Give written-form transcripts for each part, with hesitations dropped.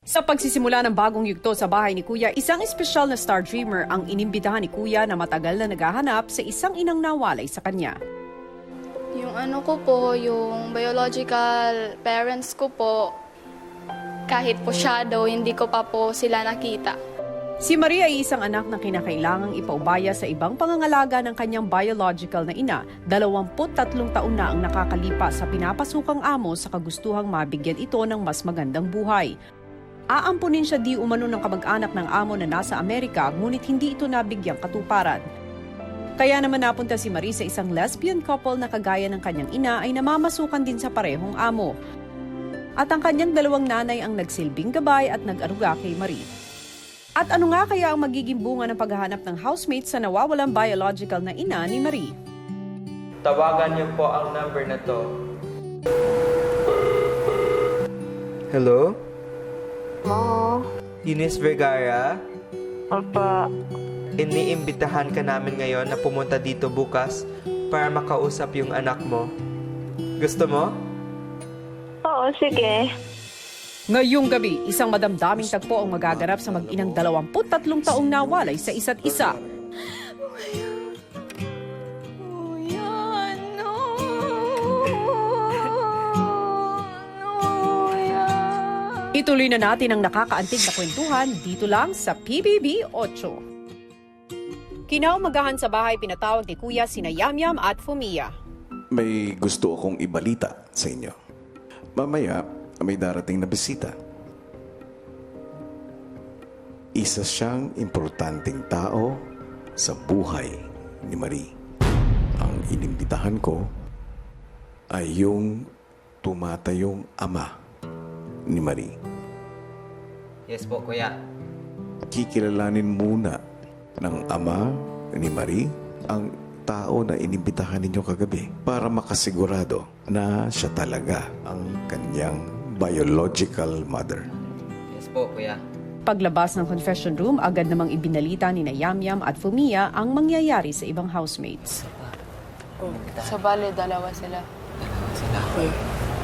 Sa pagsisimula ng bagong yugto sa bahay ni Kuya, isang espesyal na star dreamer ang inimbitahan ni Kuya na matagal na naghahanap sa isang inang nawalay sa kanya. Yung ano ko po, yung biological parents ko po, kahit po shadow, hindi ko pa po sila nakita. Si Marie ay isang anak na kinakailangang ipaubaya sa ibang pangangalaga ng kanyang biological na ina. 23 taon na ang nakakalipas sa pinapasukang amo sa kagustuhang mabigyan ito ng mas magandang buhay. Aampunin siya di umano ng kamag-anak ng amo na nasa Amerika, ngunit hindi ito nabigyang katuparan. Kaya naman napunta si Marie sa isang lesbian couple na kagaya ng kanyang ina ay namamasukan din sa parehong amo. At ang kanyang dalawang nanay ang nagsilbing gabay at nag-aruga kay Marie. At ano nga kaya ang magiging bunga ng paghahanap ng housemate sa nawawalang biological na ina ni Marie? Tawagan niyo po ang number na to. Hello? Oo. Ines Vergara? Opo. Iniimbitahan ka namin ngayon na pumunta dito bukas para makausap yung anak mo. Gusto mo? Oo, sige. Ngayong gabi, isang madamdaming tagpo ang magaganap sa mag-inang 23 taong nawalay sa isa't isa. Ituloy na natin ang nakakaantig na kwentuhan dito lang sa PBB 8. Kinaumagahan sa bahay pinatawag ni Kuya sina Yamyam at Fumia. May gusto akong ibalita sa inyo. Mamaya, may darating na bisita. Isa siyang importanteng tao sa buhay ni Marie. Ang inimbitahan ko ay yung tumatayong ama ni Marie. Yes po, kuya. Kikilalanin muna ng ama ni Marie ang tao na inimbitahan ninyo kagabi para makasigurado na siya talaga ang kanyang biological mother. Yes po, kuya. Paglabas ng confession room, agad namang ibinalita ni na Yamyam at Fumia ang mangyayari sa ibang housemates. Sa bale, dalawa sila. Sila.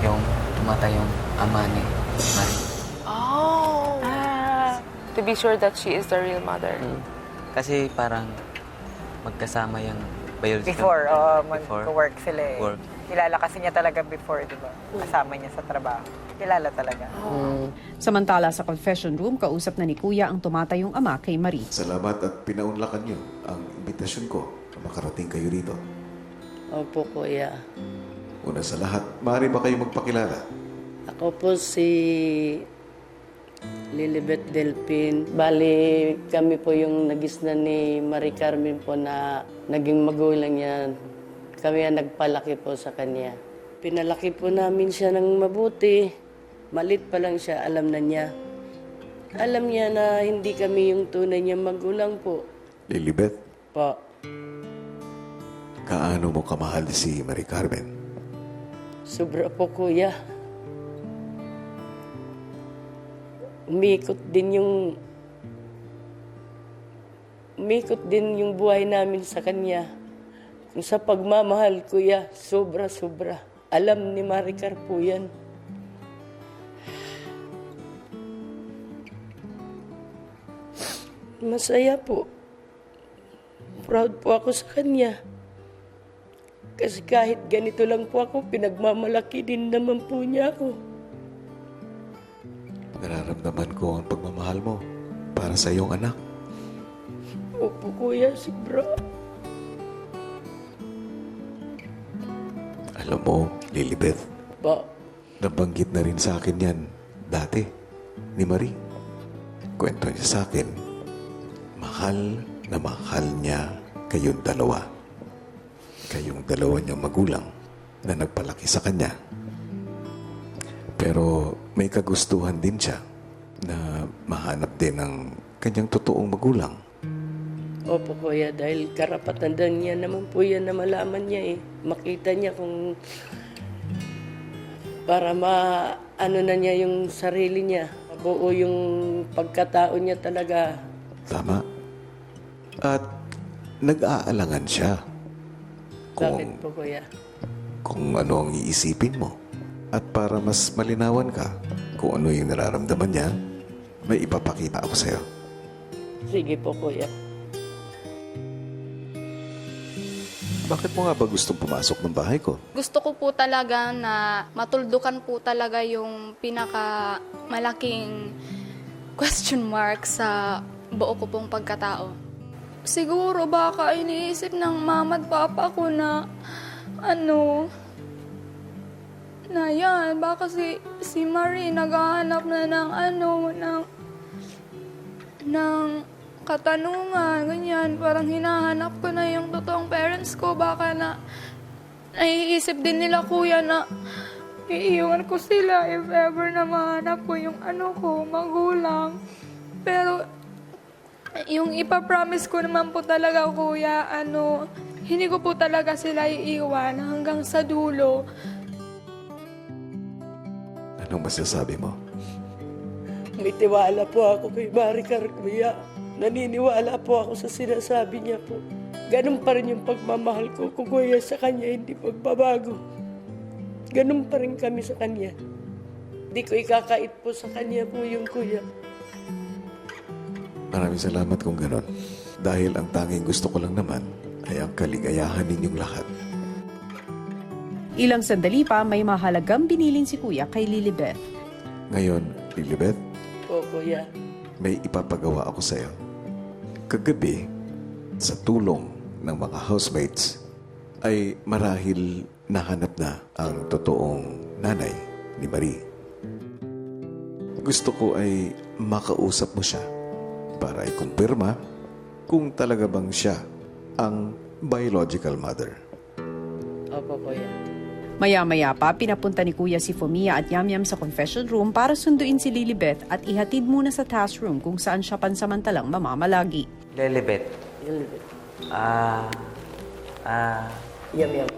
Yung tumatayong ama ni Marie. Oh! To be sure that she is the real mother. Kasi parang magkasama yung biological Before, before mag-work sila eh. work. Kilala kasi niya talaga before, di ba? Kasama niya sa trabaho. Kilala talaga. Samantala sa confession room, kausap na ni Kuya ang tumatayong ama kay Marie. Salamat at pinaunlakan niyo ang imbitasyon ko na makarating kayo rito. Opo, Kuya. Una sa lahat, maaari ba kayo magpakilala? Ako po si Lilibet Delpin. Bali, kami po yung nagisnan ni Marie Carmen po na naging magulang niya. Kami ang nagpalaki po sa kanya. Pinalaki po namin siya ng mabuti. Malit pa lang siya, alam na niya. Alam niya na hindi kami yung tunay niya magulang po. Lilibet, Po. kaano mo kamahal si Marie Carmen? Sobra po, Kuya. Umikot din yung buhay namin sa kanya. Kung sa pagmamahal, Kuya, sobra-sobra. Alam ni Maricar po yan. Masaya po. Proud po ako sa kanya. Kasi kahit ganito lang po ako, pinagmamalaki din naman po niya ako. Nararamdaman ko ang pagmamahal mo para sa iyong anak. Opo, Kuya, sobra. Alam mo, Lilibet, Po. nabanggit na rin sa akin yan dati ni Marie. Kwento niya sa akin, mahal na mahal niya kayong dalawa. Kayong dalawa niyang magulang na nagpalaki sa kanya. Pero may kagustuhan din siya na mahanap din ng kanyang totoong magulang. Opo, Kuya, dahil karapatan din niya naman po yan na malaman niya eh. Makita niya kung para ano na niya yung sarili niya. Buo yung pagkatao niya talaga. Tama. At nag-aalangan siya Bakit po, Kuya? kung ano ang iisipin mo. At para mas malinawan ka kung ano yung nararamdaman niya, may ipapakita ako sa'yo. Sige po, kuya. Bakit mo nga ba gustong pumasok ng bahay ko? Gusto ko po talaga na matuldukan po talaga yung pinakamalaking question mark sa buo ko pong pagkatao. Siguro baka iniisip ng mama at papa ko na na yan, baka si Marie naghahanap na ng katanungan, ganyan. Parang hinahanap ko na yung totoong parents ko. Baka na naiisip din nila, kuya, na iiwan ko sila if ever na mahanap ko yung magulang. Pero yung ipapromise ko naman po talaga, kuya, hindi ko po talaga sila iiwan hanggang sa dulo. Anong masasabi mo? May tiwala po ako kay Maricar, kuya. Naniniwala po ako sa sinasabi niya po. Ganun pa rin yung pagmamahal ko, kuya, sa kanya, hindi pagbabago. Ganun pa rin kami sa kanya. Hindi ko ikakait po sa kanya po yung kuya. Maraming salamat kung ganon. Dahil ang tanging gusto ko lang naman ay ang kaligayahan ninyong lahat. Ilang sandali pa, may mahalagang binilin si Kuya kay Lilibeth. Ngayon, Lilibeth, Po, kuya. may ipapagawa ako sa'yo. Kagabi, sa tulong ng mga housemates, ay marahil nahanap na ang totoong nanay ni Marie. Gusto ko ay makausap mo siya para ikumpirma kung talaga bang siya ang biological mother. Opo, kuya. Maya-maya pa, pinapunta ni Kuya si Fumia at Yamyam sa confession room para sunduin si Lilibeth at ihatid muna sa task room kung saan siya pansamantalang mamamalagi. Lilibeth. Lilibeth. Yam.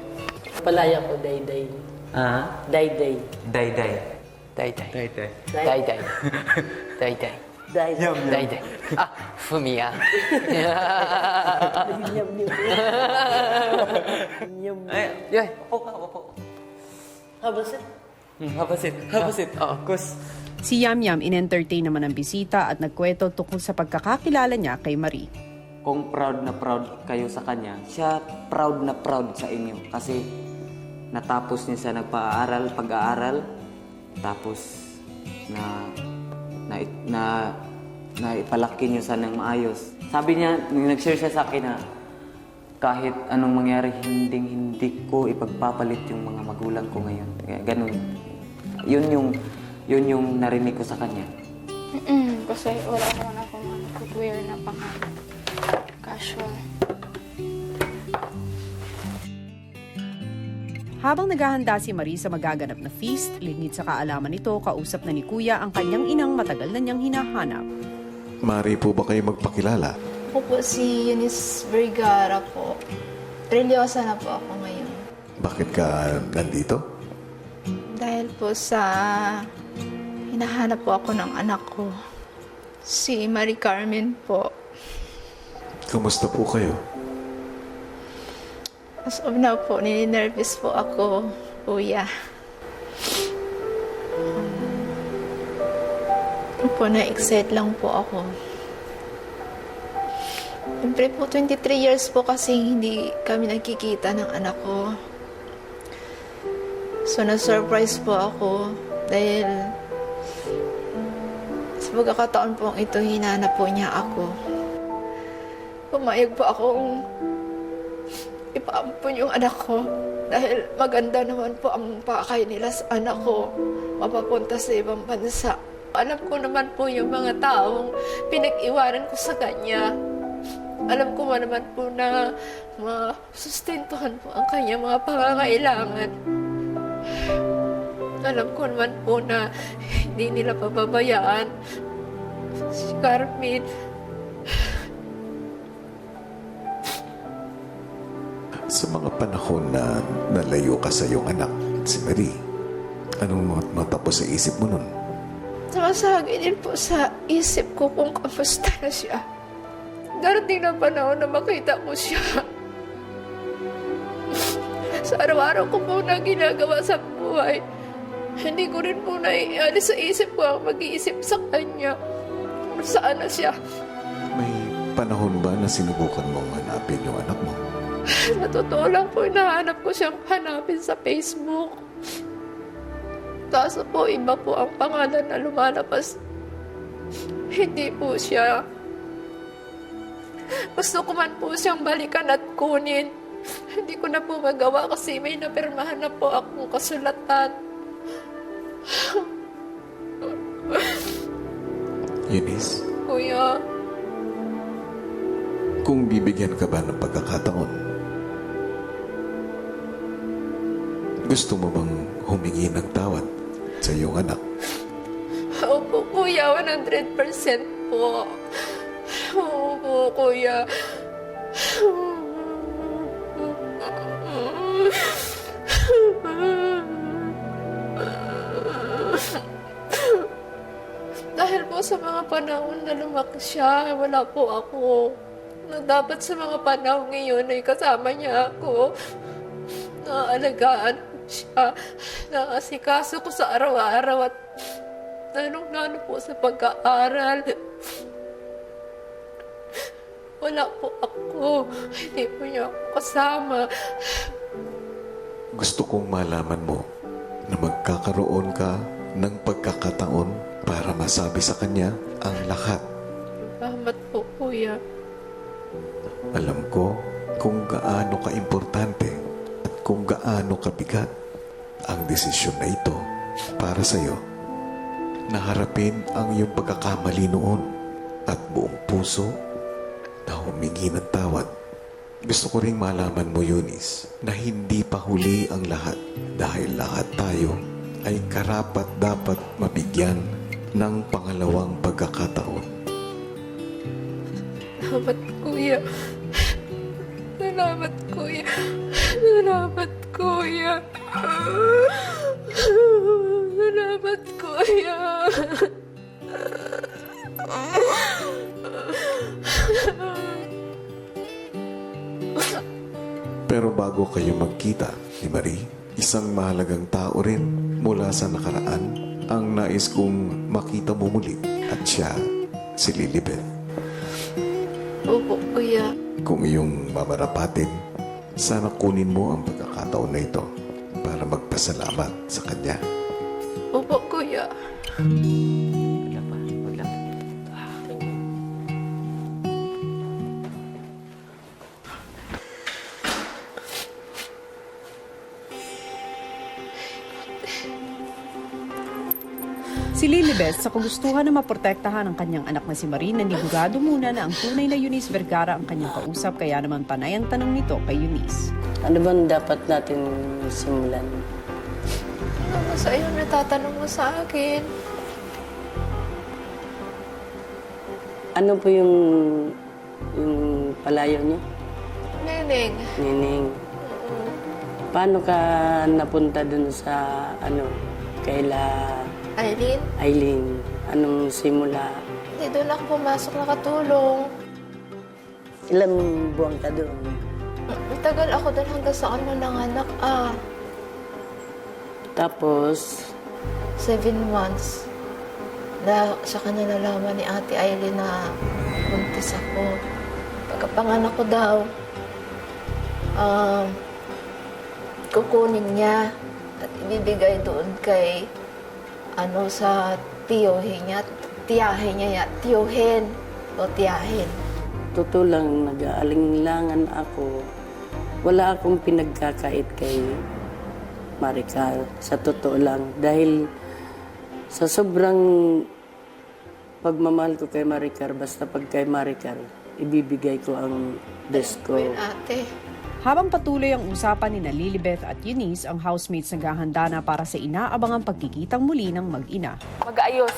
Palaya ko, Dayday. Dayday. Dayday. Dayday. Dayday. Dayday. Dayday. Dayday. Dayday. Fumia. Yam. Yam. Ay, opo. Habasit. Habasit. Oo, kus. Si Yamyam in-entertain naman ang bisita at nagkwento tungkol sa pagkakakilala niya kay Marie. Kung proud na proud kayo sa kanya, siya proud na proud sa inyo. Kasi natapos niya sa pag-aaral, tapos na ipalaki niyo sa nang maayos. Sabi niya, nag-share siya sa akin na kahit anong mangyari, hindi ko ipagpapalit yung mga magulang ko ngayon. Ganun. Yun yung narinig ko sa kanya. Kasi wala naman akong footwear na casual. Habang naghahanda si Marie sa magaganap na feast, lingid sa kaalaman nito, kausap na ni Kuya ang kanyang inang matagal na niyang hinahanap. Mari po ba kayo magpakilala? Ako po si Eunice Vergara po. Religyosa na po ako ngayon. Bakit ka nandito? Dahil po sa hinahanap po ako ng anak ko. Si Marie Carmen po. Kumusta po kayo? As of now po, nininervous po ako, kuya. Na-excite lang po ako. Siyempre po, 23 years po kasi hindi kami nagkikita ng anak ko. So, na-surprise po ako dahil sa pagkakataon po ito, hinanap po niya ako. Pumayag po akong ipaampun yung anak ko dahil maganda naman po ang pakay nila sa anak ko mapapunta sa ibang bansa. Alam ko naman po yung mga taong pinag-iwanan ko sa kanya. Alam ko naman po na masustentuhan po ang kanya mga pangangailangan. Alam ko naman po na hindi nila pababayaan si Carmen. Sa mga panahon na nalayo ka sa iyong anak, si Marie, anong matapos sa isip mo nun? Sumasagi din po sa isip ko kung kamusta na siya. Darating na panahon na makita ko siya. Sa araw-araw ko po na ginagawa sa buhay, hindi ko rin po naialis sa isip ko ang mag-iisip sa kanya. kung saan na siya. May panahon ba na sinubukan mong hanapin yung anak mo? Sa totoo lang po, hinahanap ko siyang hanapin sa Facebook. Kaso po, iba po ang pangalan na lumalabas. Hindi po siya. Gusto ko man po siyang balikan at kunin. Hindi ko na po magawa kasi may napirmahan na po akong kasulatan. Eunice, Kuya, kung bibigyan ka ba ng pagkakataon, gusto mo bang humingi ng tawad sa iyong anak? opo kuya, 100% po. Opo kuya. Dahil po sa mga panahon na lumaki siya, wala po ako. Na dapat sa mga panahon ngayon ay kasama niya ako. Naaalagaan ko siya. Naasikaso ko sa araw-araw at lalong-lalo po sa pag-aaral. Wala po ako. Hindi po niya ako kasama. Gusto kong malaman mo na magkakaroon ka ng pagkakataon para masabi sa kanya ang lahat. Salamat po, kuya. Alam ko kung gaano ka-importante at kung gaano kabigat ang desisyon na ito para sa iyo. Naharapin ang iyong pagkakamali noon at buong puso na humingi ng tawad. Gusto ko ring malaman mo, Eunice, na hindi pa huli ang lahat dahil lahat tayo ay karapat dapat mabigyan ng pangalawang pagkakataon. Salamat, kuya. Salamat, kuya. Salamat, kuya. Salamat, kuya. Pero bago kayo magkita ni Marie, isang mahalagang tao rin mula sa nakaraan ang nais kong makita mo muli at siya si Lilibeth. Opo, kuya. Kung iyong mamarapatin, sana kunin mo ang pagkakataon na ito para magpasalamat sa kanya. Opo, kuya. Wala pa. Wala. Si Lilibeth, sa kagustuhan na maprotektahan ang kanyang anak na si Marie, nanigurado muna na ang tunay na Eunice Vergara ang kanyang kausap, kaya naman panay ang tanong nito kay Eunice. Ano bang dapat natin simulan? Ano sa iyo natatanong mo sa akin? Ano po yung palayo niyo? Neneng. Nining. Paano ka napunta dun sa kaila Aileen? Aileen? Anong simula? Hindi doon ako pumasok nakatulong. Ilang buwan ka doon? Tagal ako doon hanggang sa nanganak. Tapos, 7 months. Na sa kanya nalaman ni Ate Aileen na buntis ako. Pagkapanganak ko daw, kukunin niya at ibibigay doon kay sa tiyahin niya, tiyahin. totoo lang, nag-aalinlangan ako. Wala akong pinagkakait kay Maricar, sa totoo lang. Dahil sa sobrang pagmamahal ko kay Maricar, basta pag kay Maricar, ibibigay ko ang best ko. Ate. Habang patuloy ang usapan ni Lilibeth at Eunice, ang housemates naghahanda na para sa inaabangang pagkikitang muli ng mag-ina. Mag-ayos.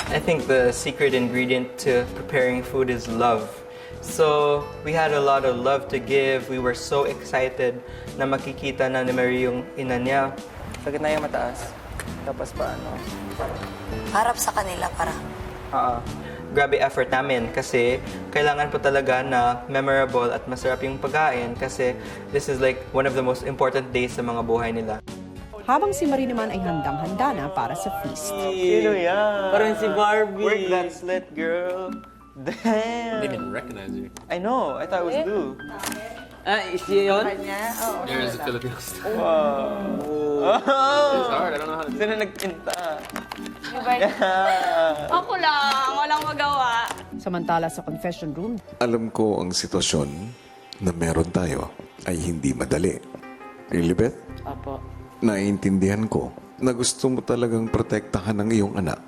I think the secret ingredient to preparing food is love. So, we had a lot of love to give. We were so excited na makikita na ni Marie yung ina niya. Sa gitna yung mataas. Tapos paano? Harap sa kanila para. Grabe effort namin kasi kailangan po talaga na memorable at masarap yung pagkain kasi this is like one of the most important days sa mga buhay nila. habang si Marie naman ay handang-handa na para sa feast. Sino yan? Parang si Barbie. Work that slit, girl. Damn. Didn't even recognize you. I know. I thought it was Lou. Ah, siya yun? There's a Filipino stuff. Wow. It's hard. I don't know how to do it. Sino nagpinta? Ako lang, walang magawa. Samantala sa confession room, Alam ko ang sitwasyon na meron tayo ay hindi madali. Really, Beth? Apo. Naiintindihan ko na gusto mo talagang protektahan ang iyong anak.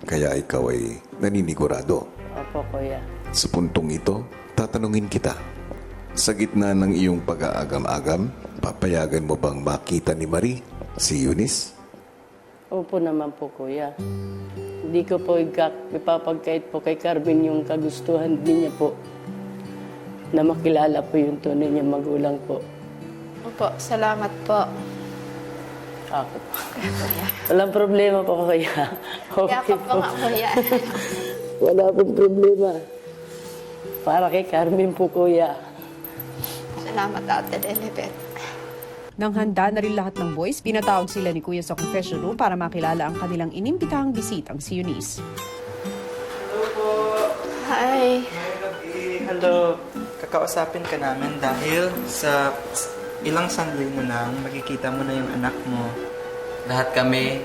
Kaya ikaw ay naninigurado. Opo, kuya. Sa puntong ito, tatanungin kita. Sa gitna ng iyong pag-aagam-agam, papayagan mo bang makita ni Marie si Eunice? Opo naman po, kuya. Hindi ko po ipapagkait po kay Carmen yung kagustuhan din niya po na makilala po yung tunay niya magulang po. Opo, salamat po. Ako po. Walang problema po, kuya. Okay Yakap po nga po yan. Wala pong problema. Para kay Carmen po, kuya. Salamat, Ate Lilibet. nang handa na rin lahat ng boys, pinatawag sila ni Kuya sa confession room para makilala ang kanilang inimbitahang bisitang si Eunice. Hello po. Hi. Hello. Kakausapin ka namin dahil sa ilang sandali mo lang, makikita mo na yung anak mo. Lahat kami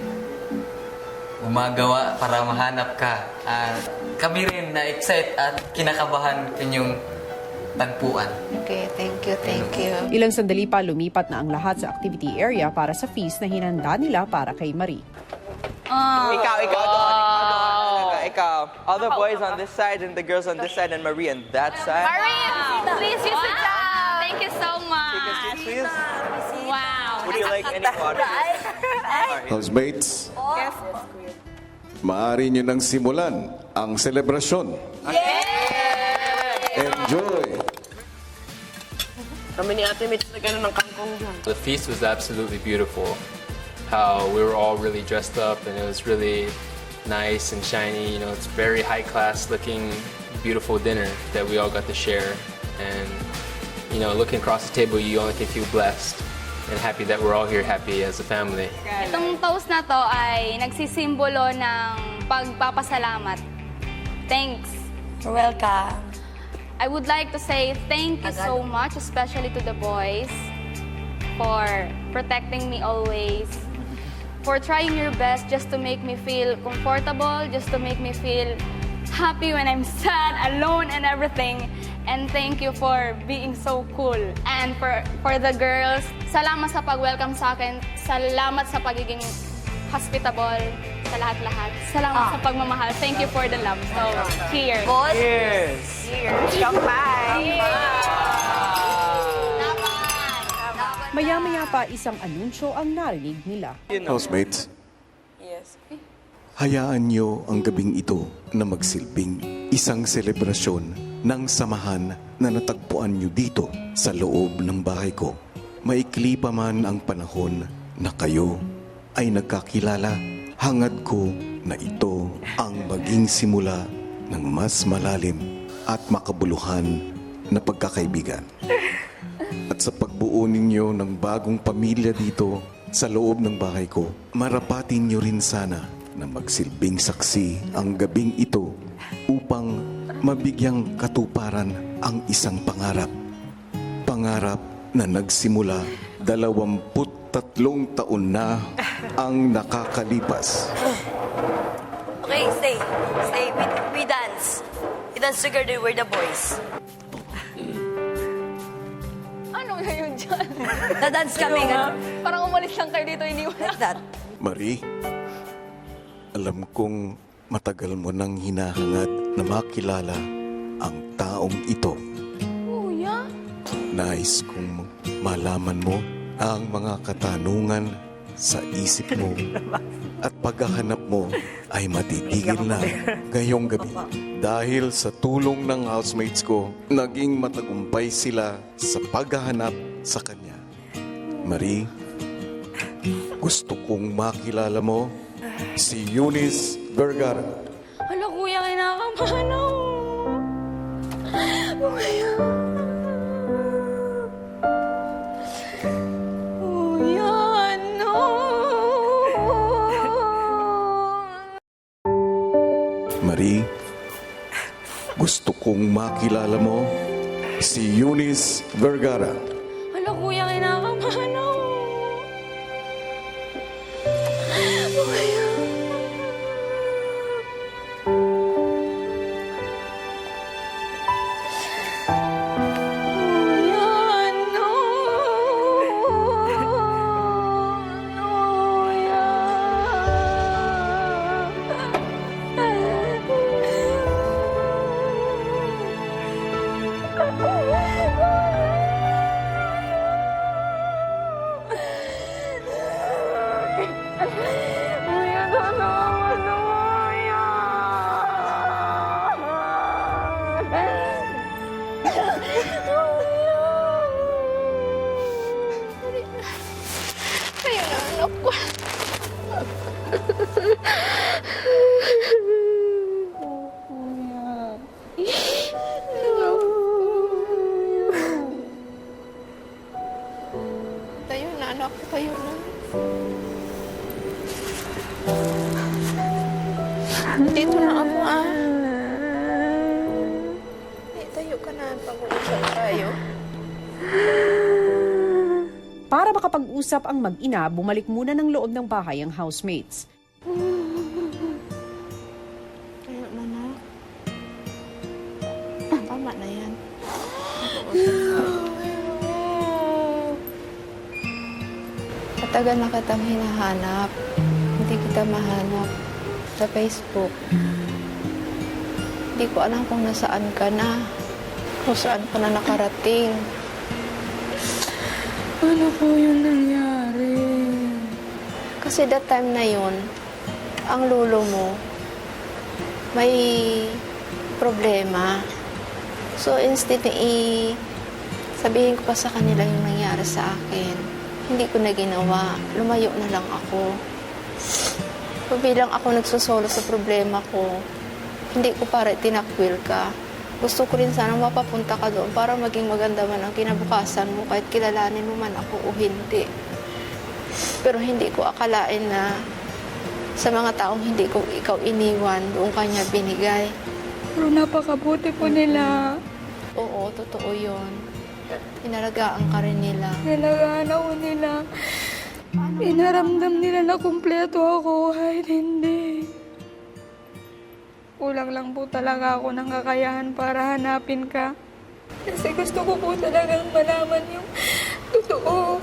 gumagawa para mahanap ka. At kami rin na-excite at kinakabahan inyong tagpuan. Okay, thank you, thank you. Ilang sandali pa lumipat na ang lahat sa activity area para sa feast na hinanda nila para kay Marie. Ikaw. All the boys on this side and the girls on this side and Marie on that side. Marie, please you sit down. Thank you so much. Take a seat, please. Wow. Would you like any water? Housemates, maaari nyo nang simulan ang selebrasyon. Enjoy! The feast was absolutely beautiful. How we were all really dressed up and it was really nice and shiny. You know, it's very high class looking, beautiful dinner that we all got to share. And, you know, looking across the table, you only can feel blessed and happy that we're all here happy as a family. Itong toast na to ay nagsisimbolo ng pagpapasalamat. Thanks. You're welcome. I would like to say thank you so much, especially to the boys, for protecting me always, for trying your best just to make me feel comfortable, just to make me feel happy when I'm sad, alone, and everything. And thank you for being so cool. And for the girls, salamat sa pag-welcome sa akin, salamat sa pagiging hospitable, sa lahat-lahat. Salamat sa pagmamahal. Thank you for the love. So, cheers. Boss? Cheers! Maya-maya pa isang anunsyo ang narinig nila. Housemates, Yes. hayaan nyo ang gabing ito na magsilbing isang selebrasyon ng samahan na natagpuan nyo dito sa loob ng bahay ko. Maikli pa man ang panahon na kayo ay nagkakilala, hangad ko na ito ang maging simula ng mas malalim at makabuluhan na pagkakaibigan. At sa pagbuo ninyo ng bagong pamilya dito sa loob ng bahay ko, marapatin nyo rin sana na magsilbing saksi ang gabing ito upang mabigyang katuparan ang isang pangarap. Pangarap na nagsimula 23 taon na ang nakakalipas. Okay, stay. Stay. We dance. We dance together, we're the boys. Ano na yun dyan? Na-dance kami. Parang umalis lang kayo dito, iniwan. Like that. Marie, alam kong matagal mo nang hinahangad na makilala ang taong ito. Kuya? Nais kong malaman mo ang mga katanungan sa isip mo at paghahanap mo ay matitigil na ngayong gabi. Dahil sa tulong ng housemates ko, naging matagumpay sila sa paghahanap sa kanya. Marie, gusto kong makilala mo si Eunice Vergara. Hala, kuya, kinakabahan ako. Kuya. Kuya, ano? Marie, gusto kong makilala mo si Eunice Vergara. Hala, kuya, kinakabahan ako. Ayun na, anak ko. Tayo na, anak ko. Tayo na. Dito na ako, ah. Tayo ka na. Pag-uusap tayo. Para makapag-usap ang mag-ina, bumalik muna ng loob ng bahay ang housemates. Tayo na, anak. Tama na yan. Matagal na kitang hinahanap. Hindi kita mahanap sa Facebook. Hindi ko alam kung nasaan ka na. Kung saan ka na nakarating. Ano po yung nangyari? Kasi that time na yun, ang lolo mo may problema. So instead na sabihin ko pa sa kanila yung nangyari sa akin, hindi ko na ginawa. Lumayo na lang ako. So, bilang ako nagsusolo sa problema ko, hindi ko para tinakwil ka. Gusto ko rin sana mapapunta ka doon para maging maganda man ang kinabukasan mo kahit kilalanin mo man ako o hindi. Pero hindi ko akalain na sa mga taong hindi ko ikaw iniwan, doon kanya binigay. Pero napakabuti po nila. Oo, totoo yun. Inalagaan ka rin nila. Nalagaan ako nila. Inaramdam nila na kumpleto ako kahit hindi. Kulang lang po talaga ako ng kakayahan para hanapin ka. Kasi gusto ko po talagang malaman yung totoo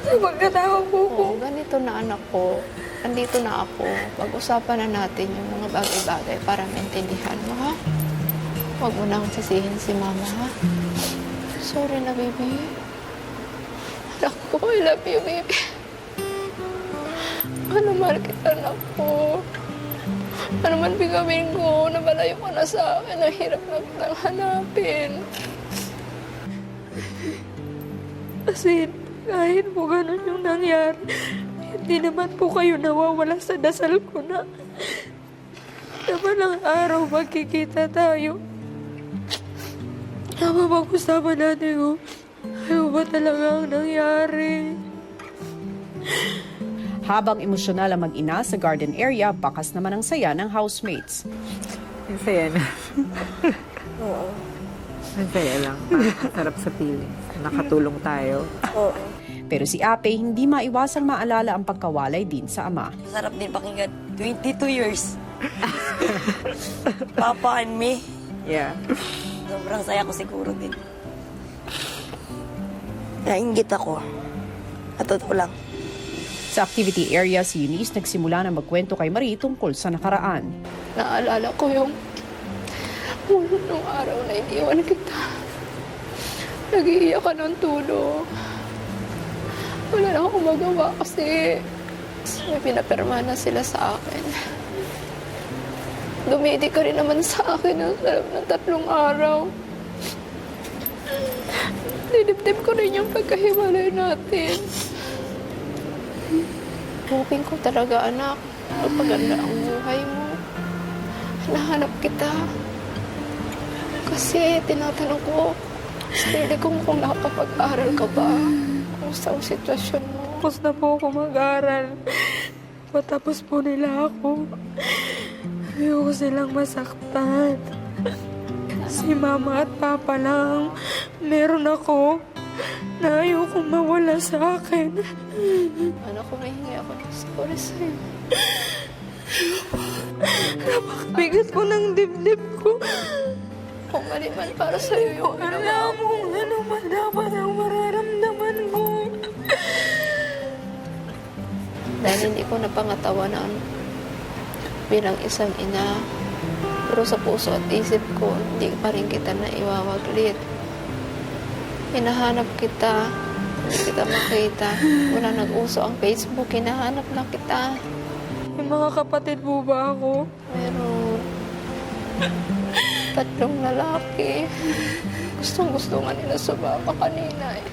sa pagkatao ko. Oo, ganito na anak ko. Andito na ako. Pag-usapan na natin yung mga bagay-bagay para maintindihan mo, ha? Huwag mo nang sisihin si mama, ha? Sorry na, baby. Anak ko, I love you, baby. Ano man kita, anak ko. Ano man bigawin ko, nabalayo ka na sa akin. Ang hirap na kitang hanapin. Kasi kahit po ganun yung nangyari, hindi naman po kayo nawawala sa dasal ko na balang araw magkikita tayo. Mapag-usapan natin kung ano ba talaga ang nangyari. Habang emosyonal ang mag-ina sa garden area, bakas naman ang saya ng housemates. Ang saya na. Oo. Ang saya lang. Sarap sa feeling. Nakatulong tayo. Oo. Pero si Ape hindi maiwasang maalala ang pagkawalay din sa ama. Sarap din pakinggan. 22 years. Papa and me. Yeah. Sobrang saya ko siguro din. Nainggit ako. At totoo lang. Sa activity area, si Eunice nagsimula na magkwento kay Marie tungkol sa nakaraan. Naalala ko yung nung araw na iniwan kita. Nag-iiyak ka ng tulog. Wala na akong magawa kasi may pinapirma na sila sa akin. Dumidi ka rin naman sa akin ng 3 araw. Dinipdip ko rin yung pagkahiwalay natin. Hoping ko talaga, anak, magpaganda ang buhay mo. Nahanap kita. Kasi tinatanong ko, sarili kong kung nakapag-aral ka ba? Kumusta ang sitwasyon mo? Tapos na po ako mag-aral. Matapos po nila ako. Ayoko silang masaktan. Si mama at papa lang meron ako na ayoko mawala sa akin. Anak ko, mahingi ako ng sorry sa'yo. Napakabigat ko ng dibdib ko. Kung mali man para sa'yo yung Alam mo ano man dapat ang mararamdaman ko. Dahil hindi ko napangatawanan bilang isang ina. Pero sa puso at isip ko, hindi pa rin kita na iwawaglit. Hinahanap kita, hindi kita makita. Wala nag-uso ang Facebook, hinahanap na kita. May mga kapatid po ba ako? Meron 3 lalaki. Gustong-gusto nga nila sumama kanina eh.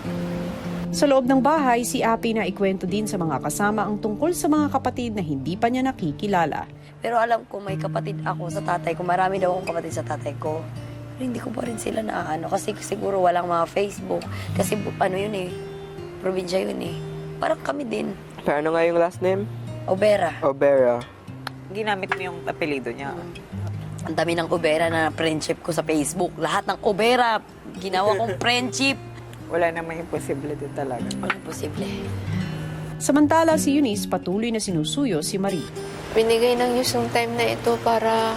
Sa loob ng bahay, si Api na ikwento din sa mga kasama ang tungkol sa mga kapatid na hindi pa niya nakikilala. Pero alam ko may kapatid ako sa tatay ko. Marami daw akong kapatid sa tatay ko. Pero hindi ko pa rin sila naaano. Kasi siguro walang mga Facebook. Kasi ano yun eh, probinsya yun eh. Parang kami din. Pero ano nga yung last name? Obera. Obera. Ginamit mo yung apelido niya. Ang dami ng Obera na friendship ko sa Facebook. Lahat ng Obera, ginawa kong friendship. Wala namang imposible din talaga. Walang posible. Samantala, si Eunice patuloy na sinusuyo si Marie. Binigay ng Diyos yung time na ito para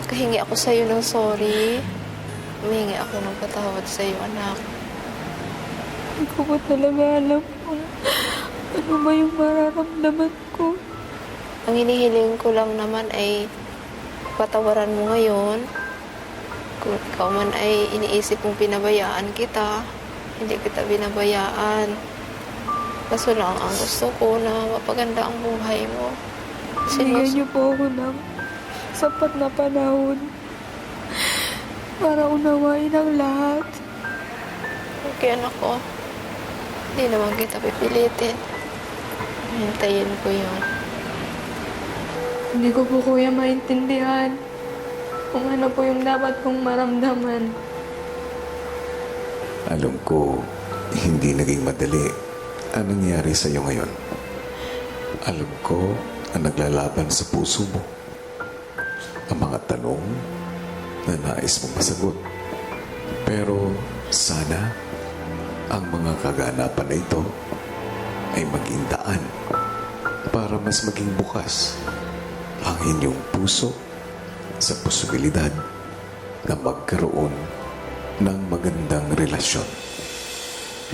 kahingi ako sa'yo ng sorry. Humingi ako ng patawad sa'yo, anak. Hindi ko ba talaga alam kung ano ba yung mararamdaman ko. Ang hinihiling ko lang naman ay patawaran mo ngayon. Kung ikaw man ay iniisip mong pinabayaan kita, hindi kita binabayaan. Kaso lang ang gusto ko na mapaganda ang buhay mo. Bigyan niyo po ako ng sapat na panahon para unawain ang lahat. Okay, anak ko. Hindi naman kita pipilitin. Hintayin ko yun. Hindi ko po kuya maintindihan kung ano po yung dapat kong maramdaman. Alam ko, hindi naging madali ang nangyari sa iyo ngayon. Alam ko na naglalaban sa puso mo ang mga tanong na nais mong masagot. Pero sana ang mga kaganapan na ito ay maging daan para mas maging bukas ang inyong puso sa posibilidad na magkaroon ng magandang relasyon.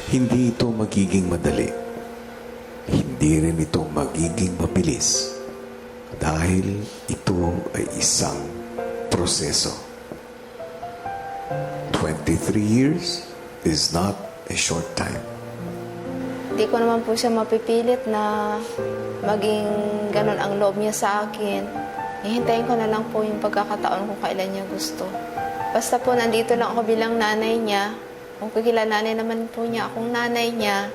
Hindi ito magiging madali. Hindi rin ito magiging mabilis dahil ito ay isang proseso. 23 years is not a short time. Hindi ko naman po siya mapipilit na maging ganun ang loob niya sa akin. Hihintayin ko na lang po yung pagkakataon kung kailan niya gusto. Basta po nandito lang ako bilang nanay niya. Kung kikilananay naman po niya akong nanay niya,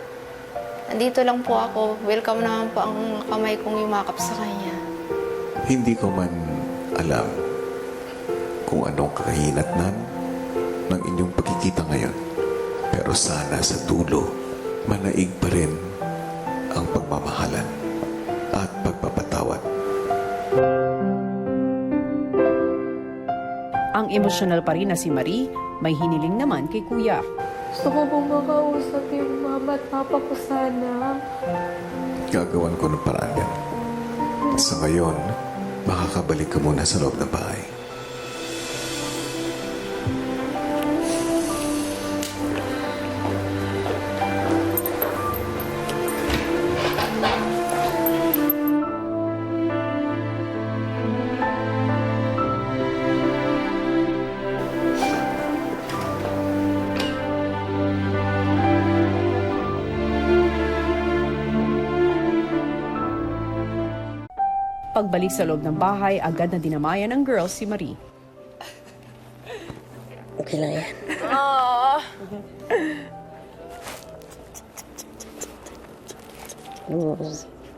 nandito lang po ako. Welcome naman po ang kamay kong yumakap sa kanya. Hindi ko man alam kung anong kahinatnan ng inyong pagkikita ngayon. Pero sana sa dulo, manaig pa rin ang pagmamahalan at pagpapatawad. Ang emosyonal pa rin na si Marie, may hiniling naman kay Kuya. Gusto ko pong makausap yung mama at papa ko sana. Gagawan ko ng paraan yan. Sa ngayon, makakabalik ka muna sa loob ng bahay. Pagbalik sa loob ng bahay, agad na dinamayan ng girls si Marie. Okay lang yan.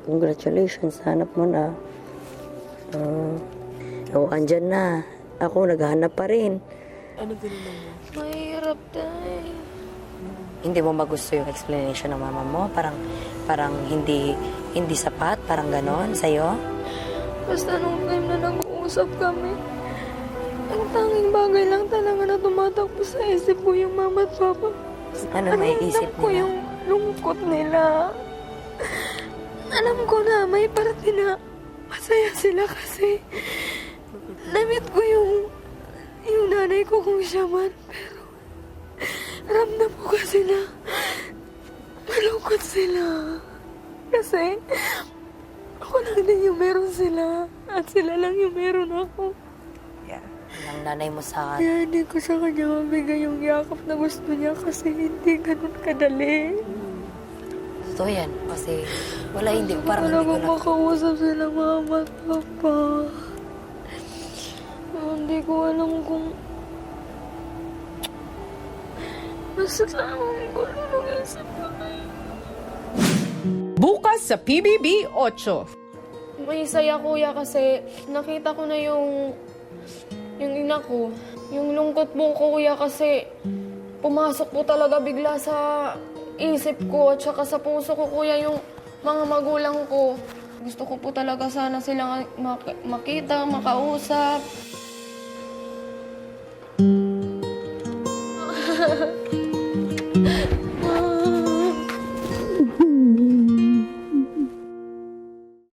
Congratulations, hanap mo na. Andyan na. Ako, naghahanap pa rin. Mahirap tayo. Hindi mo magusto yung explanation ng mama mo? Parang hindi sapat? Parang ganon sa'yo? Basta nung time na nag-uusap nag-uusap kami. Ang tanging bagay lang talaga na tumatakbo sa isip ko yung mama at papa. Ano may isip ko nila? yung lungkot nila. Alam ko na may parte na masaya sila kasi namit ko yung nanay ko kung siya man. Pero ramdam ko kasi na malungkot sila. Kasi ako lang din yung meron sila at sila lang yung meron ako. Ang nanay mo sa akin. Kaya hindi ko sa kanya mabigay yung yakap na gusto niya kasi hindi ganun kadali. Totoo yan. Kasi wala, hindi. Parang Wala hindi ko kong makausap sila mama at papa. Hindi ko alam kung basta ko nung isip ko na yun. Bukas sa PBB 8. May saya kuya kasi nakita ko na yung ina ko. Yung lungkot po kuya kasi pumasok po talaga bigla sa isip ko at saka sa puso ko kuya yung mga magulang ko. Gusto ko po talaga sana silang makita, makausap.